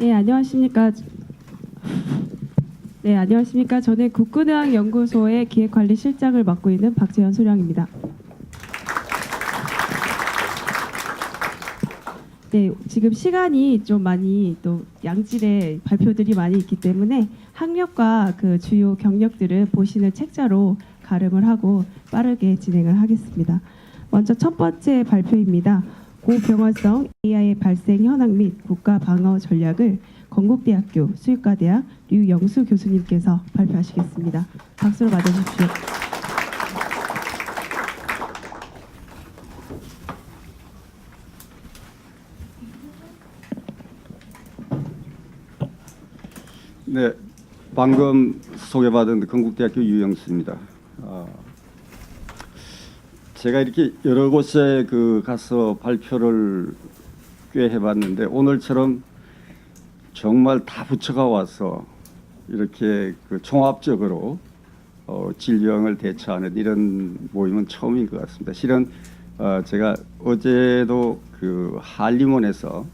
네, 안녕하십니까. 네, 안녕하십니까. 저는 국군의학연구소의 기획관리실장을 맡고 있는 박재현 소령입니다. 네, 지금 시간이 좀 많이 또 양질의 발표들이 많이 있기 때문에 학력과 그 주요 경력들을 보시는 책자로 가름을 하고 빠르게 진행을 하겠습니다. 먼저 첫 번째 발표입니다. 고병원성 AI의 발생 현황 및 국가 방어 전략을 건국대학교 수의과대학 류영수 교수님께서 발표하시겠습니다. 박수로 맞아주십시오. 네, 방금 소개받은 건국대학교 유영수입니다. 제가 이렇게 여러 곳에 가서 발표를 꽤 해봤는데 오늘처럼 정말 다 부처가 와서 이렇게 종합적으로 질병을 대처하는 이런 모임은 처음인 것 같습니다. 실은 제가 어제도 한림원에서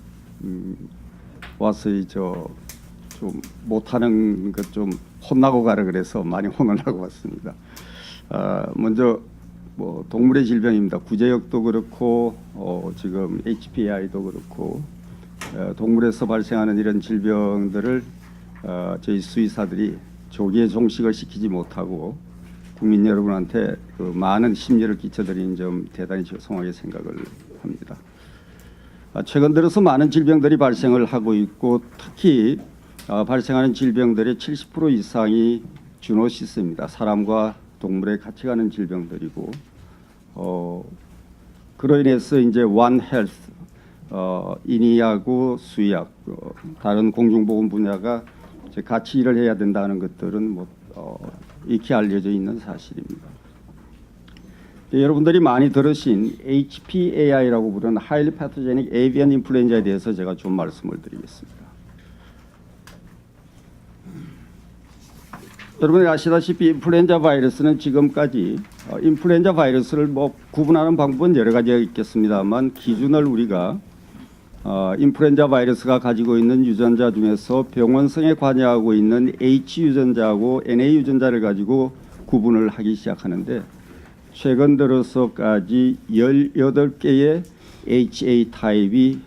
와서 좀 못하는 것 좀 혼나고 가라 그래서 많이 혼을 하고 왔습니다. 먼저 동물의 질병입니다. 구제역도 그렇고 지금 HPAI도 그렇고 동물에서 발생하는 이런 질병들을 저희 수의사들이 조기에 종식을 시키지 못하고 국민 여러분한테 많은 심려를 끼쳐드린 점 대단히 죄송하게 생각을 합니다. 최근 들어서 많은 질병들이 발생을 하고 있고 특히 발생하는 질병들의 70% 이상이 주노시스입니다. 사람과 동물에 같이 가는 질병들이고 그로 인해서 이제 One Health 인의하고 수의학 다른 공중보건 분야가 이제 같이 일을 해야 된다는 것들은 익히 알려져 있는 사실입니다. 여러분들이 많이 들으신 HPAI라고 부르는 Highly Pathogenic Avian Influenza에 대해서 제가 좀 말씀을 드리겠습니다. 여러분이 아시다시피 인플루엔자 바이러스는 지금까지 인플루엔자 바이러스를 구분하는 방법은 여러 가지가 있겠습니다만 기준을 우리가 인플루엔자 바이러스가 가지고 있는 유전자 중에서 병원성에 관여하고 있는 H 유전자하고 NA 유전자를 가지고 구분을 하기 시작하는데 최근 들어서까지 18개의 HA 타입이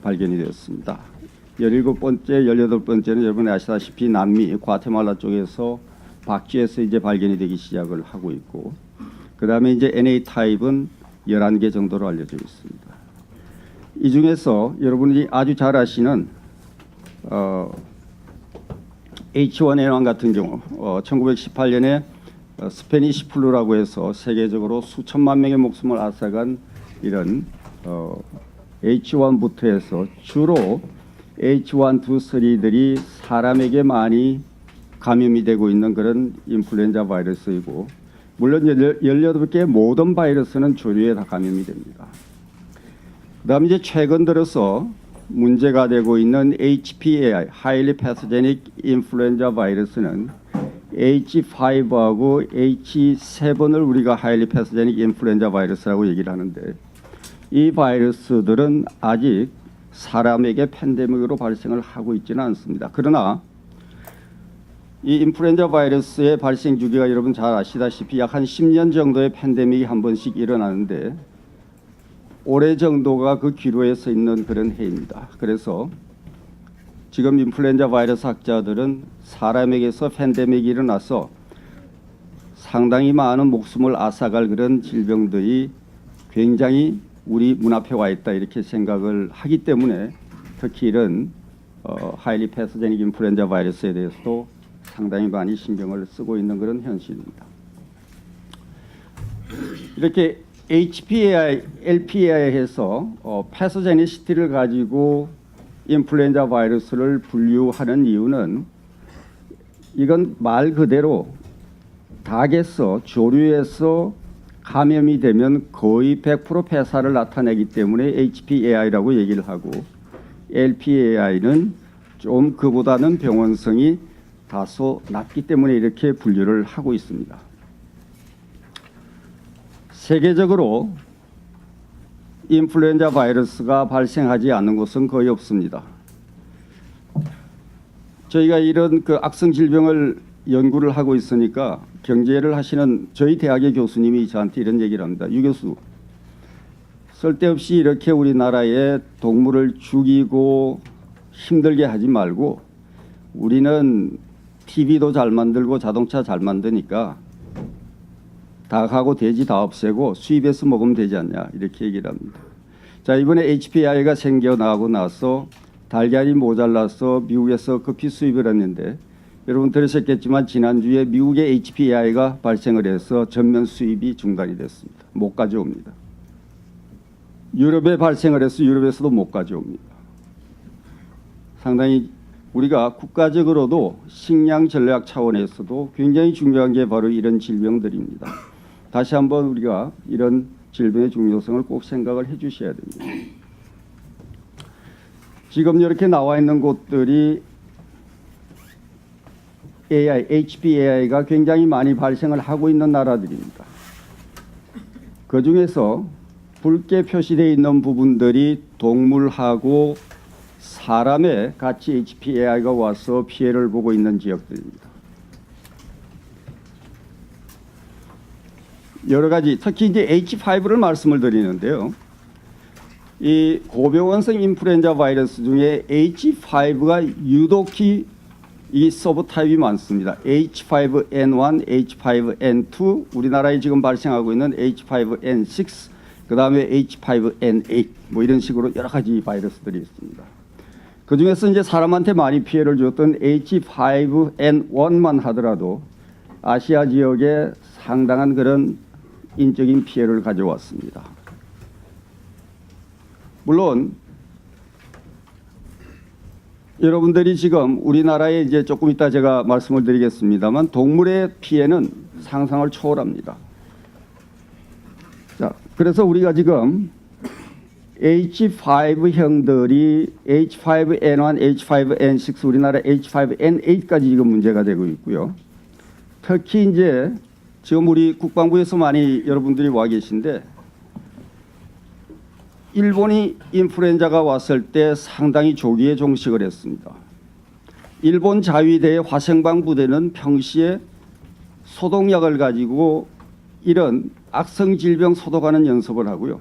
발견이 되었습니다. 17번째, 18번째는 여러분이 아시다시피 남미, 과테말라 쪽에서 박쥐에서 이제 발견이 되기 시작을 하고 있고 그 다음에 이제 NA 타입은 11개 정도로 알려져 있습니다. 이 중에서 여러분이 아주 잘 아시는 H1N1 같은 경우 1918년에 스페니시 플루라고 해서 세계적으로 수천만 명의 목숨을 앗아간 이런 H1부터 해서 주로 H1, 2, 3들이 사람에게 많이 감염이 되고 있는 그런 인플루엔자 바이러스이고 물론 18개의 모든 바이러스는 조류에 다 감염이 됩니다. 그 다음 이제 최근 들어서 문제가 되고 있는 HPAI, Highly Pathogenic Influenza 바이러스는 H5하고 H7을 우리가 Highly Pathogenic Influenza 바이러스라고 얘기를 하는데 이 바이러스들은 아직 사람에게 팬데믹으로 발생을 하고 있지는 않습니다. 그러나 이 인플루엔자 바이러스의 발생 주기가 여러분 잘 아시다시피 약 한 10년 정도의 팬데믹이 한 번씩 일어나는데 올해 정도가 그 기로에 서 있는 그런 해입니다. 그래서 지금 인플루엔자 바이러스 학자들은 사람에게서 팬데믹이 일어나서 상당히 많은 목숨을 앗아갈 그런 질병들이 굉장히 우리 문 앞에 와 있다 이렇게 생각을 하기 때문에 특히 이런 하이리 패스제닉 인플루엔자 바이러스에 대해서도 상당히 많이 신경을 쓰고 있는 그런 현실입니다. 이렇게 HPAI, LPAI 해서 패스제니시티를 가지고 인플루엔자 바이러스를 분류하는 이유는 이건 말 그대로 닭에서 조류에서 감염이 되면 거의 100% 폐사를 나타내기 때문에 HPAI라고 얘기를 하고 LPAI는 좀 그보다는 병원성이 다소 낮기 때문에 이렇게 분류를 하고 있습니다. 세계적으로 인플루엔자 바이러스가 발생하지 않는 곳은 거의 없습니다. 저희가 이런 그 악성 질병을 연구를 하고 있으니까 경제를 하시는 저희 대학의 교수님이 저한테 이런 얘기를 합니다. 유 교수, 쓸데없이 이렇게 우리나라에 동물을 죽이고 힘들게 하지 말고 우리는 TV도 잘 만들고 자동차 잘 만드니까 닭하고 돼지 다 없애고 수입해서 먹으면 되지 않냐 이렇게 얘기를 합니다. 자, 이번에 HPAI가 생겨나고 나서 달걀이 모자라서 미국에서 급히 수입을 했는데 여러분 들으셨겠지만 지난주에 미국의 HPAI가 발생을 해서 전면 수입이 중단이 됐습니다. 못 가져옵니다. 유럽에 발생을 해서 유럽에서도 못 가져옵니다. 상당히 우리가 국가적으로도 식량 전략 차원에서도 굉장히 중요한 게 바로 이런 질병들입니다. 다시 한번 우리가 이런 질병의 중요성을 꼭 생각을 해 주셔야 됩니다. 지금 이렇게 나와 있는 곳들이 HPAI가 굉장히 많이 발생을 하고 있는 나라들입니다. 그 중에서 붉게 표시되어 있는 부분들이 동물하고 사람에 같이 HPAI가 와서 피해를 보고 있는 지역들입니다. 여러 가지 특히 이제 H5를 말씀을 드리는데요. 이 고병원성 인플루엔자 바이러스 중에 H5가 유독히 이 서브타입이 많습니다. H5N1, H5N2, 우리나라에 지금 발생하고 있는 H5N6, 그 다음에 H5N8 뭐 이런 식으로 여러 가지 바이러스들이 있습니다. 그 중에서 이제 사람한테 많이 피해를 줬던 H5N1만 하더라도 아시아 지역에 상당한 그런 인적인 피해를 가져왔습니다. 물론 여러분들이 지금 우리나라에 이제 조금 이따 제가 말씀을 드리겠습니다만 동물의 피해는 상상을 초월합니다. 자, 그래서 우리가 지금 H5형들이 H5N1, H5N6, 우리나라 H5N8까지 지금 문제가 되고 있고요. 특히 이제 지금 우리 국방부에서 많이 여러분들이 와 계신데 일본이 인플루엔자가 왔을 때 상당히 조기에 종식을 했습니다. 일본 자위대의 화생방 부대는 평시에 소독약을 가지고 이런 악성 질병 소독하는 연습을 하고요.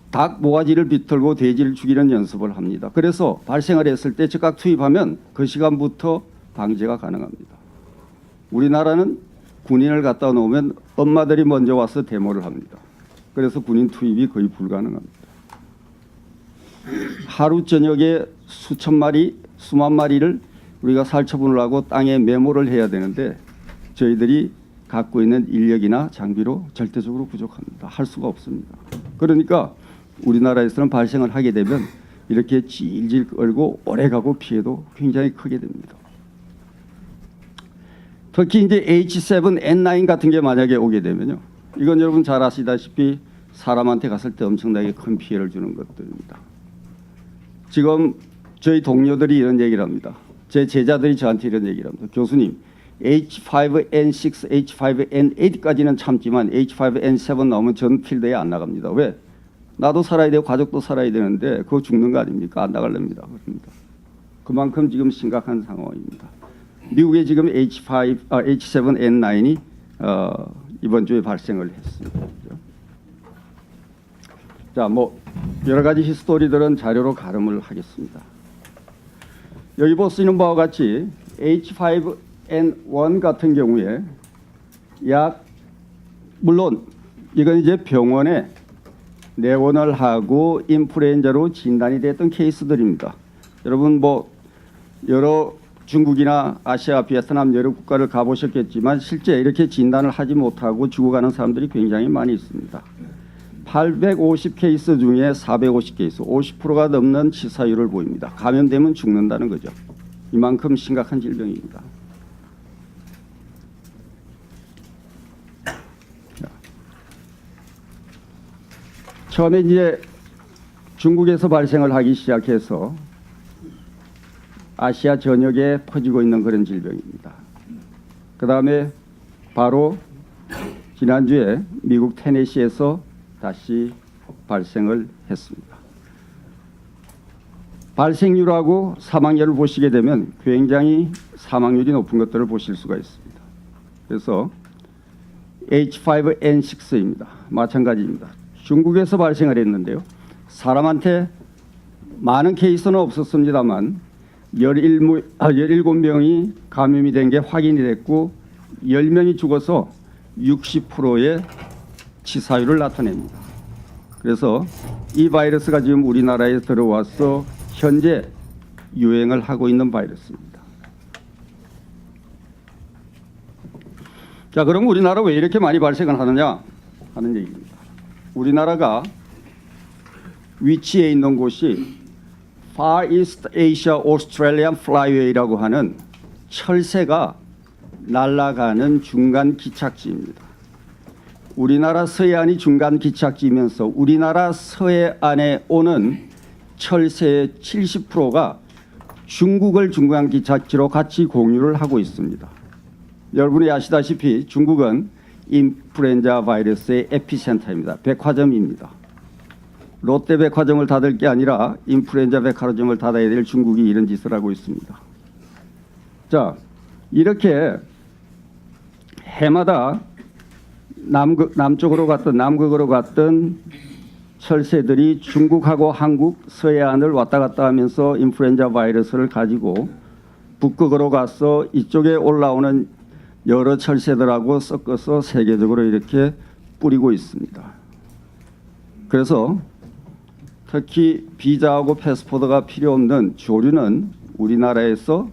닭 모가지를 비틀고 돼지를 죽이는 연습을 합니다. 그래서 발생을 했을 때 즉각 투입하면 그 시간부터 방제가 가능합니다. 우리나라는 군인을 갖다 놓으면 엄마들이 먼저 와서 데모를 합니다. 그래서 군인 투입이 거의 불가능합니다. 하루 저녁에 수천 마리, 수만 마리를 우리가 살처분을 하고 땅에 메모를 해야 되는데 저희들이 갖고 있는 인력이나 장비로 절대적으로 부족합니다. 할 수가 없습니다. 그러니까 우리나라에서는 발생을 하게 되면 이렇게 질질 끌고 오래가고 피해도 굉장히 크게 됩니다. 특히 이제 H7N9 같은 게 만약에 오게 되면요. 이건 여러분 잘 아시다시피 사람한테 갔을 때 엄청나게 큰 피해를 주는 것들입니다. 지금 저희 동료들이 이런 얘기를 합니다. 제 제자들이 저한테 이런 얘기를 합니다. 교수님, H5N6, H5N8까지는 참지만 H5N7 나오면 전 필드에 안 나갑니다. 왜? 나도 살아야 되고 가족도 살아야 되는데 그거 죽는 거 아닙니까? 안 나가렵니다. 그럽니다. 그만큼 지금 심각한 상황입니다. 미국에 지금 H7N9이 이번 주에 발생을 했습니다. 자, 뭐 여러 가지 히스토리들은 자료로 가름을 하겠습니다. 여기 보시는 바와 같이 H5N1 같은 경우에 물론 이건 이제 병원에 내원을 하고 인플루엔자로 진단이 됐던 케이스들입니다. 여러분 뭐 여러 중국이나 아시아, 베트남 여러 국가를 가보셨겠지만 실제 이렇게 진단을 하지 못하고 죽어가는 사람들이 굉장히 많이 있습니다. 850 케이스 중에 450 케이스, 50%가 넘는 치사율을 보입니다. 감염되면 죽는다는 거죠. 이만큼 심각한 질병입니다. 처음에 이제 중국에서 발생을 하기 시작해서 아시아 전역에 퍼지고 있는 그런 질병입니다. 그 다음에 바로 지난주에 미국 테네시에서 다시 발생을 했습니다. 발생률하고 사망률을 보시게 되면 굉장히 사망률이 높은 것들을 보실 수가 있습니다. 그래서 H5N6입니다. 마찬가지입니다. 중국에서 발생을 했는데요. 사람한테 많은 케이스는 없었습니다만 17명이 감염이 된 게 확인이 됐고 10명이 죽어서 60%의 치사율을 나타냅니다. 그래서 이 바이러스가 지금 우리나라에 들어와서 현재 유행을 하고 있는 바이러스입니다. 자, 그럼 우리나라 왜 이렇게 많이 발생을 하느냐 하는 얘기입니다. 우리나라가 위치해 있는 곳이 Far East Asia Australian Flyway라고 하는 철새가 날아가는 중간 기착지입니다. 우리나라 서해안이 중간 기착지이면서 우리나라 서해안에 오는 철새의 70%가 중국을 중간 기착지로 같이 공유를 하고 있습니다. 여러분이 아시다시피 중국은 인플루엔자 바이러스의 에피센터입니다. 백화점입니다. 롯데 백화점을 닫을 게 아니라 인플루엔자 백화점을 닫아야 될 중국이 이런 짓을 하고 있습니다. 자, 이렇게 해마다 남쪽으로 갔던 남극으로 갔던 철새들이 중국하고 한국 서해안을 왔다 갔다 하면서 인플루엔자 바이러스를 가지고 북극으로 가서 이쪽에 올라오는 여러 철새들하고 섞어서 세계적으로 이렇게 뿌리고 있습니다. 그래서 특히 비자하고 패스포드가 필요 없는 조류는 우리나라에서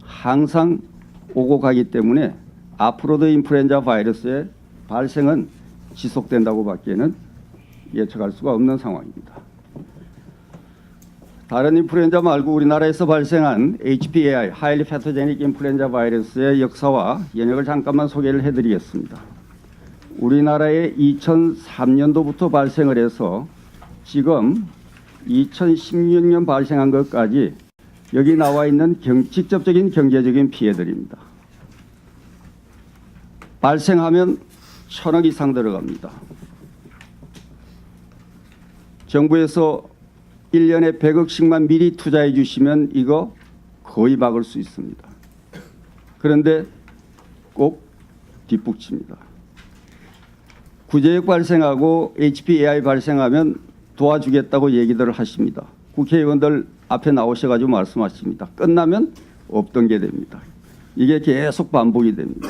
항상 오고 가기 때문에 앞으로도 인플루엔자 바이러스의 발생은 지속된다고 밖에는 예측할 수가 없는 상황입니다. 다른 인플루엔자 말고 우리나라에서 발생한 HPAI, Highly Pathogenic Influenza 바이러스의 역사와 연역을 잠깐만 소개를 해드리겠습니다. 우리나라에 2003년도부터 발생을 해서 지금 2016년 발생한 것까지 여기 나와 있는 직접적인 경제적인 피해들입니다. 발생하면 1,000억 이상 들어갑니다. 정부에서 1년에 100억씩만 미리 투자해 주시면 이거 거의 막을 수 있습니다. 그런데 꼭 뒷북칩니다. 구제역 발생하고 HPAI 발생하면 도와주겠다고 얘기들을 하십니다. 국회의원들 앞에 나오셔가지고 말씀하십니다. 끝나면 없던 게 됩니다. 이게 계속 반복이 됩니다.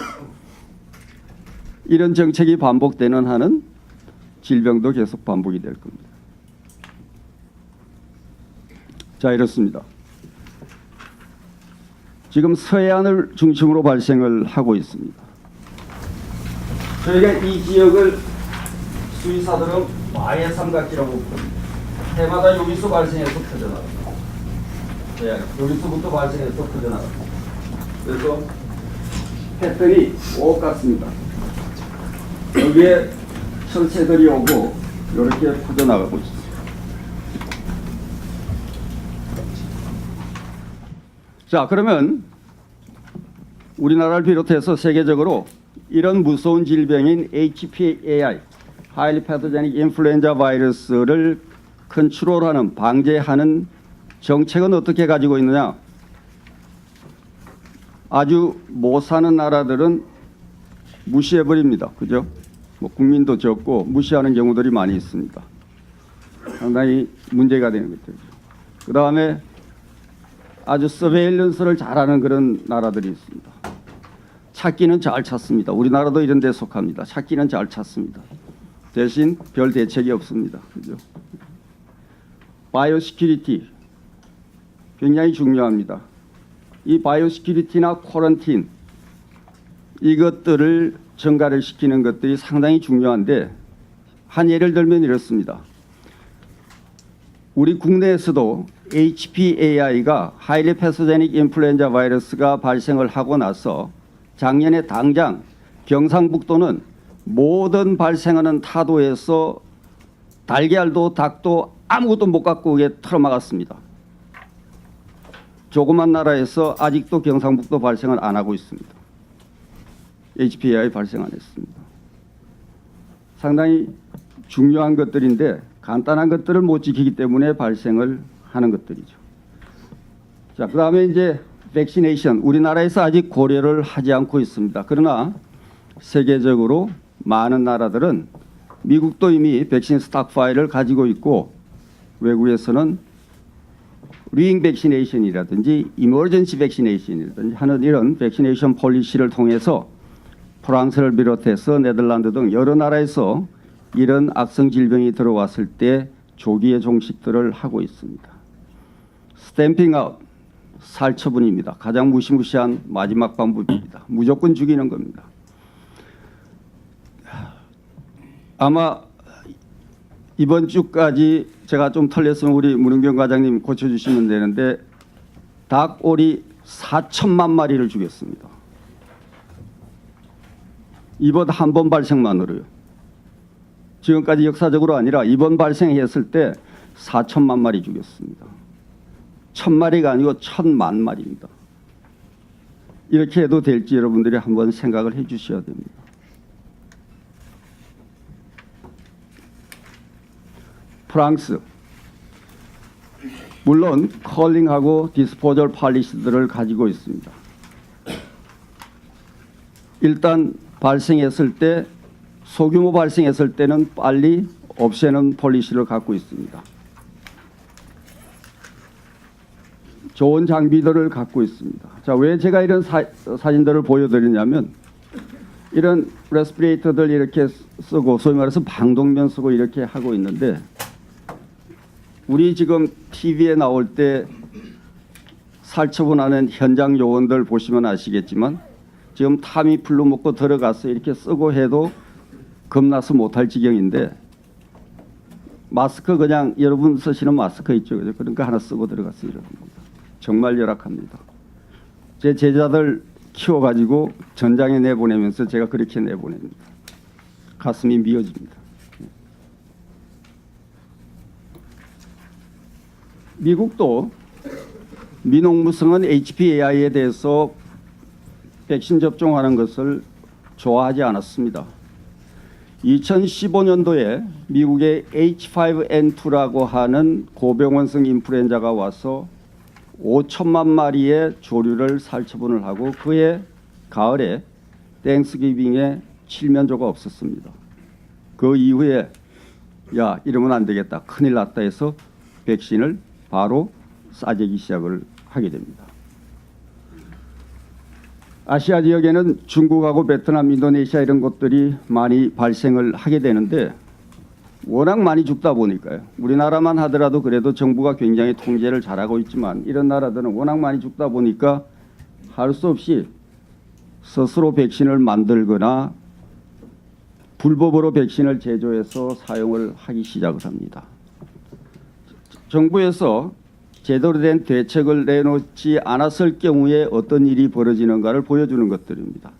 이런 정책이 반복되는 한은 질병도 계속 반복이 될 겁니다. 자, 이렇습니다. 지금 서해안을 중심으로 발생을 하고 있습니다. 저희가 이 지역을 수의사들은 마의 삼각지라고 부릅니다. 해마다 여기서 발생해서 퍼져나갑니다. 네, 여기서부터 발생해서 퍼져나갑니다. 그래서 패턴이 똑같습니다. 여기에 철새들이 오고 이렇게 퍼져나가고 있습니다. 자, 그러면 우리나라를 비롯해서 세계적으로 이런 무서운 질병인 HPAI, Highly Pathogenic Influenza 바이러스를 컨트롤하는, 방제하는 정책은 어떻게 가지고 있느냐? 아주 못 사는 나라들은 무시해버립니다. 그죠? 뭐 국민도 적고 무시하는 경우들이 많이 있습니다. 상당히 문제가 되는 것들이죠. 그 다음에 아주 서베일런스를 잘하는 그런 나라들이 있습니다. 찾기는 잘 찾습니다. 우리나라도 이런 데 속합니다. 찾기는 잘 찾습니다. 대신 별 대책이 없습니다. 그죠? 바이오 시큐리티 굉장히 중요합니다. 이 바이오 시큐리티나 쿼런틴 이것들을 증가를 시키는 것들이 상당히 중요한데 한 예를 들면 이렇습니다. 우리 국내에서도 HPAI가 Highly Pathogenic Influenza 바이러스가 발생을 하고 나서 작년에 당장 경상북도는 모든 발생하는 타도에서 달걀도 닭도 아무것도 못 갖고 오게 틀어막았습니다. 조그만 나라에서 아직도 경상북도 발생을 안 하고 있습니다. HPAI 발생 안 했습니다. 상당히 중요한 것들인데 간단한 것들을 못 지키기 때문에 발생을 하는 것들이죠. 자, 그다음에 이제 백시네이션. 우리나라에서 아직 고려를 하지 않고 있습니다. 그러나 세계적으로 많은 나라들은 미국도 이미 백신 스톡파일을 가지고 있고 외국에서는 리잉 백시네이션이라든지 이머전시 백시네이션이라든지 하는 이런 백시네이션 폴리시를 통해서 프랑스를 비롯해서 네덜란드 등 여러 나라에서 이런 악성 질병이 들어왔을 때 조기에 종식들을 하고 있습니다. 스탬핑 아웃, 살처분입니다. 가장 무시무시한 마지막 방법입니다. 무조건 죽이는 겁니다. 아마 이번 주까지 제가 좀 털렸으면 우리 문은경 과장님 고쳐주시면 되는데 닭오리 4천만 마리를 죽였습니다. 이번 한 번 발생만으로요. 지금까지 역사적으로 아니라 이번 발생했을 때 4천만 마리 죽였습니다. 1000마리가 아니고 1000만 마리입니다. 이렇게 해도 될지 여러분들이 한번 생각을 해 주셔야 됩니다. 프랑스, 물론 컬링하고 디스포절 팔리시들을 가지고 있습니다. 일단 발생했을 때 소규모 발생했을 때는 빨리 없애는 폴리시를 갖고 있습니다. 좋은 장비들을 갖고 있습니다. 자, 왜 제가 이런 사진들을 보여드리냐면 이런 레스피레이터들 이렇게 쓰고 소위 말해서 방독면 쓰고 이렇게 하고 있는데 우리 지금 TV에 나올 때 살처분하는 현장 요원들 보시면 아시겠지만 지금 타미플루 먹고 들어가서 이렇게 쓰고 해도 겁나서 못할 지경인데 마스크 그냥 여러분 쓰시는 마스크 있죠. 그러니까 하나 쓰고 들어가서 이러는 겁니다. 정말 열악합니다. 제 제자들 키워가지고 전장에 내보내면서 제가 그렇게 내보냅니다. 가슴이 미어집니다. 미국도 미농무성은 HPAI에 대해서 백신 접종하는 것을 좋아하지 않았습니다. 2015년도에 미국의 H5N2라고 하는 고병원성 인플루엔자가 와서 5천만 마리의 조류를 살처분을 하고 그해 가을에 땡스기빙에 칠면조가 없었습니다. 그 이후에 야 이러면 안 되겠다 큰일 났다 해서 백신을 바로 쏴재기 시작을 하게 됩니다. 아시아 지역에는 중국하고 베트남, 인도네시아 이런 곳들이 많이 발생을 하게 되는데 워낙 많이 죽다 보니까요. 우리나라만 하더라도 그래도 정부가 굉장히 통제를 잘하고 있지만 이런 나라들은 워낙 많이 죽다 보니까 할 수 없이 스스로 백신을 만들거나 불법으로 백신을 제조해서 사용을 하기 시작을 합니다. 정부에서 제대로 된 대책을 내놓지 않았을 경우에 어떤 일이 벌어지는가를 보여주는 것들입니다.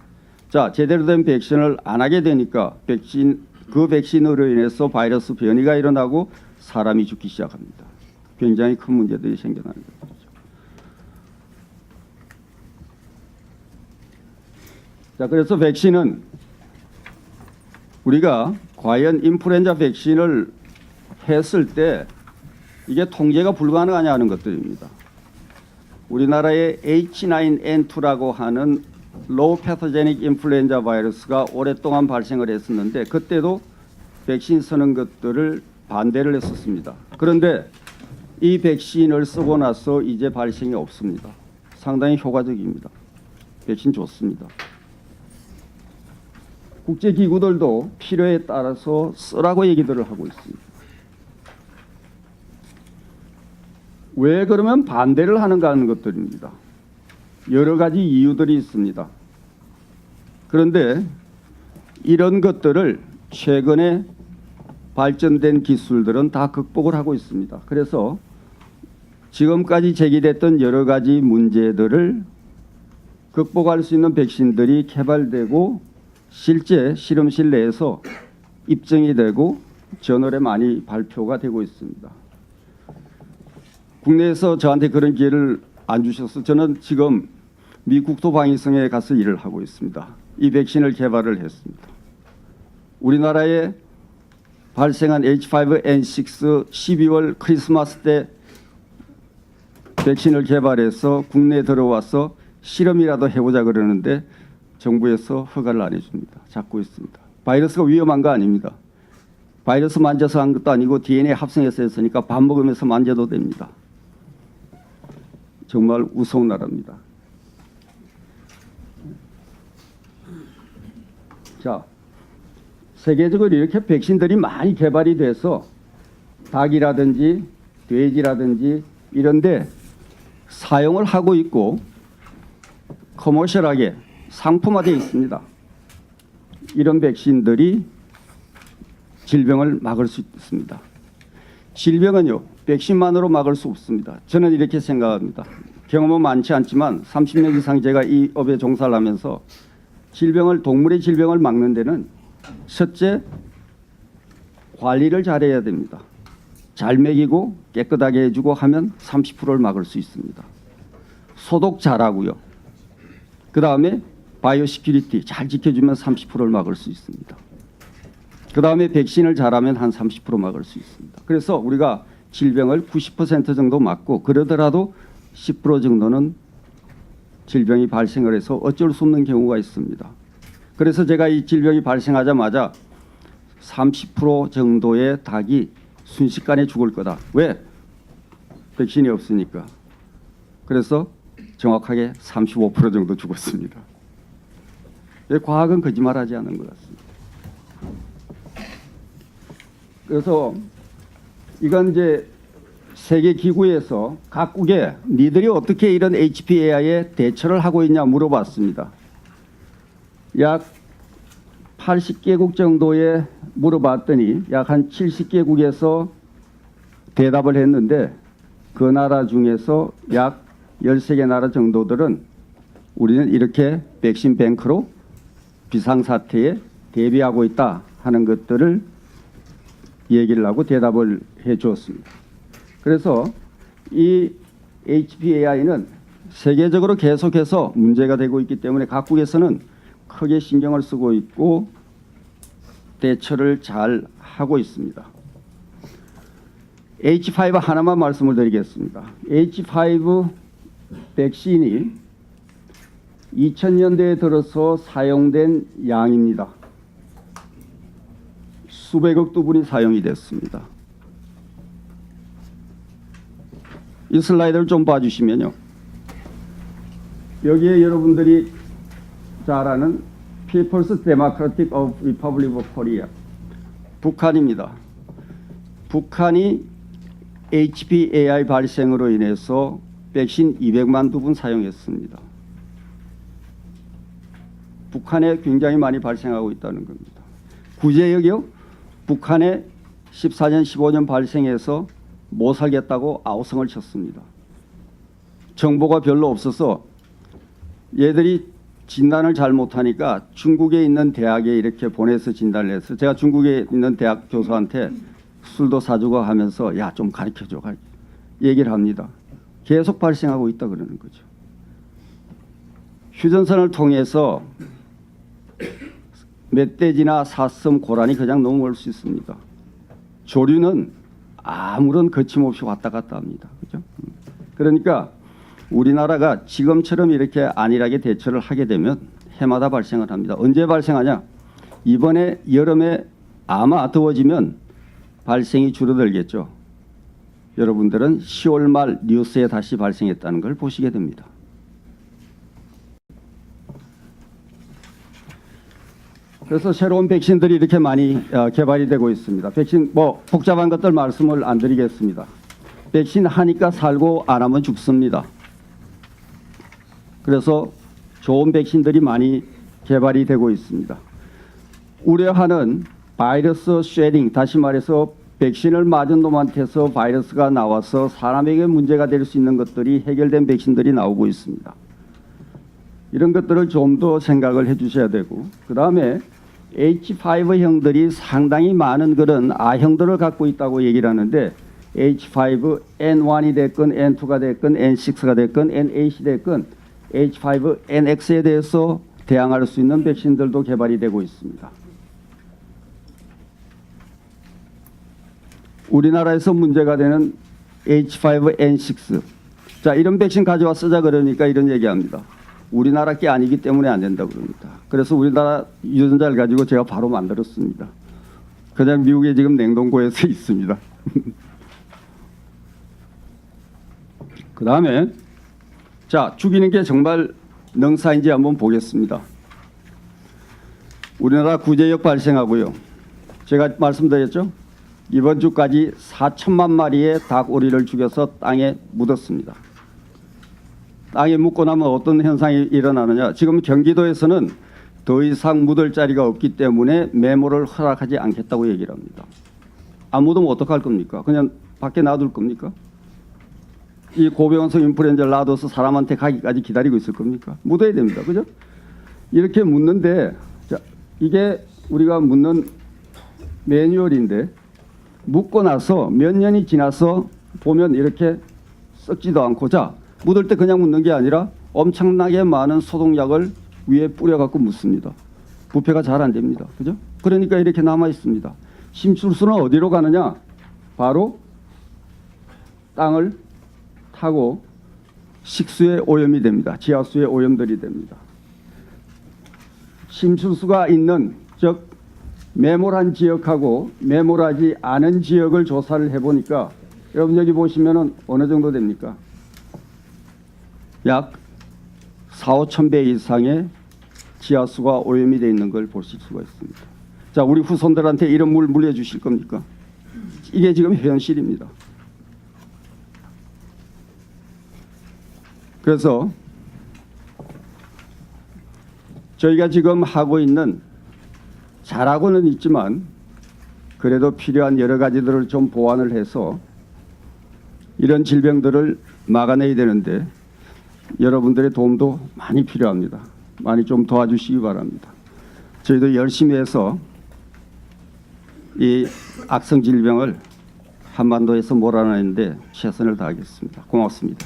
자, 제대로 된 백신을 안 하게 되니까 그 백신으로 인해서 바이러스 변이가 일어나고 사람이 죽기 시작합니다. 굉장히 큰 문제들이 생겨나는 거죠. 자, 그래서 백신은 우리가 과연 인플루엔자 백신을 했을 때 이게 통제가 불가능하냐 하는 것들입니다. 우리나라의 H9N2라고 하는 로우 패토제닉 인플루엔자 바이러스가 오랫동안 발생을 했었는데 그때도 백신 쓰는 것들을 반대를 했었습니다. 그런데 이 백신을 쓰고 나서 이제 발생이 없습니다. 상당히 효과적입니다. 백신 좋습니다. 국제기구들도 필요에 따라서 쓰라고 얘기들을 하고 있습니다. 왜 그러면 반대를 하는가 하는 것들입니다. 여러 가지 이유들이 있습니다. 그런데 이런 것들을 최근에 발전된 기술들은 다 극복을 하고 있습니다. 그래서 지금까지 제기됐던 여러 가지 문제들을 극복할 수 있는 백신들이 개발되고 실제 실험실 내에서 입증이 되고 저널에 많이 발표가 되고 있습니다. 국내에서 저한테 그런 기회를 안 주셔서 저는 지금 미 국토방위성에 가서 일을 하고 있습니다. 이 백신을 개발을 했습니다. 우리나라에 발생한 H5N6 12월 크리스마스 때 백신을 개발해서 국내에 들어와서 실험이라도 해보자 그러는데 정부에서 허가를 안 해줍니다. 잡고 있습니다. 바이러스가 위험한 거 아닙니다. 바이러스 만져서 한 것도 아니고 DNA 합성해서 했으니까 밥 먹으면서 만져도 됩니다. 정말 우스운 나라입니다. 자, 세계적으로 이렇게 백신들이 많이 개발이 돼서 닭이라든지 돼지라든지 이런데 사용을 하고 있고 커머셜하게 상품화되어 있습니다. 이런 백신들이 질병을 막을 수 있습니다. 질병은요, 백신만으로 막을 수 없습니다. 저는 이렇게 생각합니다. 경험은 많지 않지만 30년 이상 제가 이 업에 종사를 하면서 동물의 질병을 막는 데는 첫째, 관리를 잘해야 됩니다. 잘 먹이고 깨끗하게 해주고 하면 30%를 막을 수 있습니다. 소독 잘하고요. 그 다음에 바이오 시큐리티 잘 지켜주면 30%를 막을 수 있습니다. 그 다음에 백신을 잘하면 한 30% 막을 수 있습니다. 그래서 우리가 질병을 90% 정도 막고 그러더라도 10% 정도는 질병이 발생을 해서 어쩔 수 없는 경우가 있습니다. 그래서 제가 이 질병이 발생하자마자 30% 정도의 닭이 순식간에 죽을 거다. 왜? 백신이 없으니까. 그래서 정확하게 35% 정도 죽었습니다. 과학은 거짓말하지 않은 것 같습니다. 그래서 이건 이제 세계 기구에서 각국에 니들이 어떻게 이런 HPAI에 대처를 하고 있냐 물어봤습니다. 약 80개국 정도에 물어봤더니 약 한 70개국에서 대답을 했는데 그 나라 중에서 약 13개 나라 정도들은 우리는 이렇게 백신 뱅크로 비상사태에 대비하고 있다 하는 것들을 얘기를 하고 대답을 해 주었습니다. 그래서 이 HPAI는 세계적으로 계속해서 문제가 되고 있기 때문에 각국에서는 크게 신경을 쓰고 있고 대처를 잘 하고 있습니다. H5 하나만 말씀을 드리겠습니다. H5 백신이 2000년대에 들어서 사용된 양입니다. 수백억 두분이 사용이 됐습니다. 이 슬라이드를 좀 봐주시면요. 여기에 여러분들이 잘 아는 People's Democratic Republic of Korea 북한입니다. 북한이 HPAI 발생으로 인해서 백신 200만 두분 사용했습니다. 북한에 굉장히 많이 발생하고 있다는 겁니다. 구제역이요. 북한에 14년, 15년 발생해서 못 살겠다고 아우성을 쳤습니다. 정보가 별로 없어서 얘들이 진단을 잘 못하니까 중국에 있는 대학에 이렇게 보내서 진단을 해서 제가 중국에 있는 대학 교수한테 술도 사주고 하면서 야, 좀 가르쳐줘 얘기를 합니다. 계속 발생하고 있다 그러는 거죠. 휴전선을 통해서 멧돼지나 사슴, 고라니 그냥 넘어올 수 있습니다. 조류는 아무런 거침없이 왔다 갔다 합니다. 그죠? 그러니까 우리나라가 지금처럼 이렇게 안일하게 대처를 하게 되면 해마다 발생을 합니다. 언제 발생하냐? 이번에 여름에 아마 더워지면 발생이 줄어들겠죠. 여러분들은 10월 말 뉴스에 다시 발생했다는 걸 보시게 됩니다. 그래서 새로운 백신들이 이렇게 많이 개발이 되고 있습니다. 백신 복잡한 것들 말씀을 안 드리겠습니다. 백신 하니까 살고 안 하면 죽습니다. 그래서 좋은 백신들이 많이 개발이 되고 있습니다. 우려하는 바이러스 쉐딩, 다시 말해서 백신을 맞은 놈한테서 바이러스가 나와서 사람에게 문제가 될 수 있는 것들이 해결된 백신들이 나오고 있습니다. 이런 것들을 좀 더 생각을 해 주셔야 되고, 그 다음에 H5형들이 상당히 많은 그런 A형들을 갖고 있다고 얘기를 하는데 H5N1이 됐건 N2가 됐건 N6가 됐건 N8이 됐건 H5NX에 대해서 대항할 수 있는 백신들도 개발이 되고 있습니다. 우리나라에서 문제가 되는 H5N6 자, 이런 백신 가져와 쓰자 그러니까 이런 얘기합니다. 우리나라 게 아니기 때문에 안 된다고 그럽니다. 그래서 우리나라 유전자를 가지고 제가 바로 만들었습니다. 그냥 미국에 지금 냉동고에서 있습니다. 그 다음에 자, 죽이는 게 정말 능사인지 한번 보겠습니다. 우리나라 구제역 발생하고요. 제가 말씀드렸죠. 이번 주까지 4천만 마리의 닭 오리를 죽여서 땅에 묻었습니다. 땅에 묻고 나면 어떤 현상이 일어나느냐. 지금 경기도에서는 더 이상 묻을 자리가 없기 때문에 매몰을 허락하지 않겠다고 얘기를 합니다. 안 묻으면 어떡할 겁니까? 그냥 밖에 놔둘 겁니까? 이 고병원성 인플루엔자를 놔둬서 사람한테 가기까지 기다리고 있을 겁니까? 묻어야 됩니다. 그죠? 이렇게 묻는데, 자, 이게 우리가 묻는 매뉴얼인데, 묻고 나서 몇 년이 지나서 보면 이렇게 썩지도 않고, 자, 묻을 때 그냥 묻는 게 아니라 엄청나게 많은 소독약을 위에 뿌려갖고 묻습니다. 부패가 잘 안 됩니다. 그죠? 그러니까 이렇게 남아 있습니다. 심술수는 어디로 가느냐? 바로 땅을 타고 식수에 오염이 됩니다. 지하수에 오염들이 됩니다. 심술수가 있는, 즉 매몰한 지역하고 매몰하지 않은 지역을 조사를 해보니까 여러분 여기 보시면은 어느 정도 됩니까? 약 4,5천 배 이상의 지하수가 오염이 되어 있는 걸 보실 수가 있습니다. 자, 우리 후손들한테 이런 물 물려주실 겁니까? 이게 지금 현실입니다. 그래서 저희가 지금 하고 있는, 잘하고는 있지만 그래도 필요한 여러 가지들을 좀 보완을 해서 이런 질병들을 막아내야 되는데 여러분들의 도움도 많이 필요합니다. 많이 좀 도와주시기 바랍니다. 저희도 열심히 해서 이 악성 질병을 한반도에서 몰아내는데 최선을 다하겠습니다. 고맙습니다.